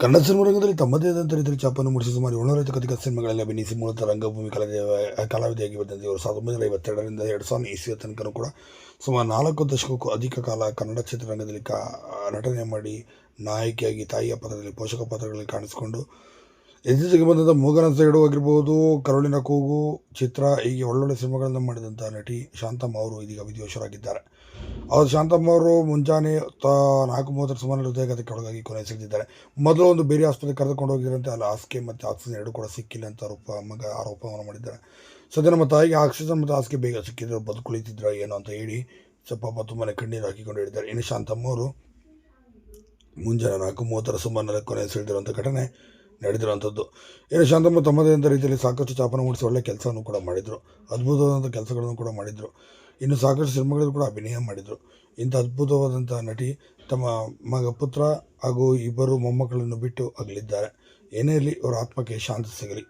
ಕನ್ನಡ ಸಿನಿಮಾರಂಗದಲ್ಲಿ ತಮ್ಮದೇ ಆದಂಥ ರೀತಿಯಲ್ಲಿ ಛಾಪನ್ನು ಮೂಡಿಸಿ ಸುಮಾರು 750ಕ್ಕೂ ಅಧಿಕ ಸಿನಿಮಾಗಳಲ್ಲಿ ಅಭಿನಯಿಸಿ ಮೂಲತಃ ರಂಗಭೂಮಿ ಕಲಾವಿದೆಯಾಗಿ ಬಂದಂತೆ ಇವರು 1952ರಿಂದ 2000 ಇಸ್ವಿಯ ತನಕ ಕೂಡ ಸುಮಾರು 4 ದಶಕಕ್ಕೂ ಅಧಿಕ ಕಾಲ ಕನ್ನಡ ಚಿತ್ರರಂಗದಲ್ಲಿ ನಟನೆ ಮಾಡಿ ನಾಯಕಿಯಾಗಿ ತಾಯಿಯ ಪಾತ್ರದಲ್ಲಿ ಪೋಷಕ ಪಾತ್ರಗಳಲ್ಲಿ ಕಾಣಿಸಿಕೊಂಡು ಇತ್ತೀಚೆಗೆ ಬಂದಂಥ ಮೂಗನ ಸೈಡು ಆಗಿರ್ಬೋದು, ಕರುಳಿನ ಕೂಗು ಚಿತ್ರ, ಹೀಗೆ ಒಳ್ಳೊಳ್ಳೆ ಸಿನಿಮಾಗಳನ್ನು ಮಾಡಿದಂಥ ನಟಿ ಶಾಂತಮ್ಮ ಅವರು ಇದೀಗ ವಿಧಿವಶರಾಗಿದ್ದಾರೆ. ಅವರು ಶಾಂತಮ್ಮ ಅವರು ಮುಂಜಾನೆ 4:30 ಸುಮಾರು ಹೃದಯಾಘಾತಕ್ಕೆ ಒಳಗಾಗಿ ಕೊನೆಯುಸಿರೆಳೆದಿದ್ದಾರೆ. ಮೊದಲು ಒಂದು ಬೇರೆ ಆಸ್ಪತ್ರೆಗೆ ಕರೆದುಕೊಂಡು ಹೋಗಿದ್ರಂತೆ. ಅಲ್ಲಿ ಹಾಸಿಗೆ ಮತ್ತು ಆಕ್ಸಿಜನ್ ಎರಡೂ ಕೂಡ ಸಿಕ್ಕಿಲ್ಲ ಅಂತ ಆರೋಪವನ್ನು ಮಾಡಿದ್ದಾರೆ. ಸದ್ಯ ನಮ್ಮ ತಾಯಿಗೆ ಆಕ್ಸಿಜನ್ ಮತ್ತು ಹಾಸಿಗೆ ಬೇಗ ಸಿಕ್ಕಿದ್ರು, ಬದುಕುಳಿತಿದ್ರು ಏನೋ ಅಂತ ಹೇಳಿ ಪಾಪ ತುಂಬಾ ಕಣ್ಣೀರು ಹಾಕಿಕೊಂಡು ಹೇಳಿದ್ದಾರೆ. ಇನ್ನು ಶಾಂತಮ್ಮ ಅವರು ಮುಂಜಾನೆ 4:30 ಸುಮಾರಿನಲ್ಲಿ ಕೊನೆಯುಸಿರೆಳೆದಿರುವಂಥ ಘಟನೆ ನಡೆದಿರುವಂಥದ್ದು. ಇನ್ನು ಶಾಂತಮ್ಮ ತಮ್ಮದೇ ಆದ ರೀತಿಯಲ್ಲಿ ಸಾಕಷ್ಟು ಛಾಪನ ಮೂಡಿಸಿ ಒಳ್ಳೆಯ ಕೆಲಸವನ್ನು ಕೂಡ ಮಾಡಿದರು, ಅದ್ಭುತವಾದಂಥ ಕೆಲಸಗಳನ್ನು ಕೂಡ ಮಾಡಿದರು. ಇನ್ನು ಸಾಕಷ್ಟು ಸಿನಿಮಾಗಳಲ್ಲಿ ಕೂಡ ಅಭಿನಯ ಮಾಡಿದರು. ಇಂಥ ಅದ್ಭುತವಾದಂಥ ನಟಿ ತಮ್ಮ ಪುತ್ರ ಹಾಗೂ 2 ಮೊಮ್ಮಕ್ಕಳನ್ನು ಬಿಟ್ಟು ಅಗಲಿದ್ದಾರೆ. ಏನೇ ಇರಲಿ, ಅವರ ಆತ್ಮಕ್ಕೆ ಶಾಂತಿ ಸಿಗಲಿ.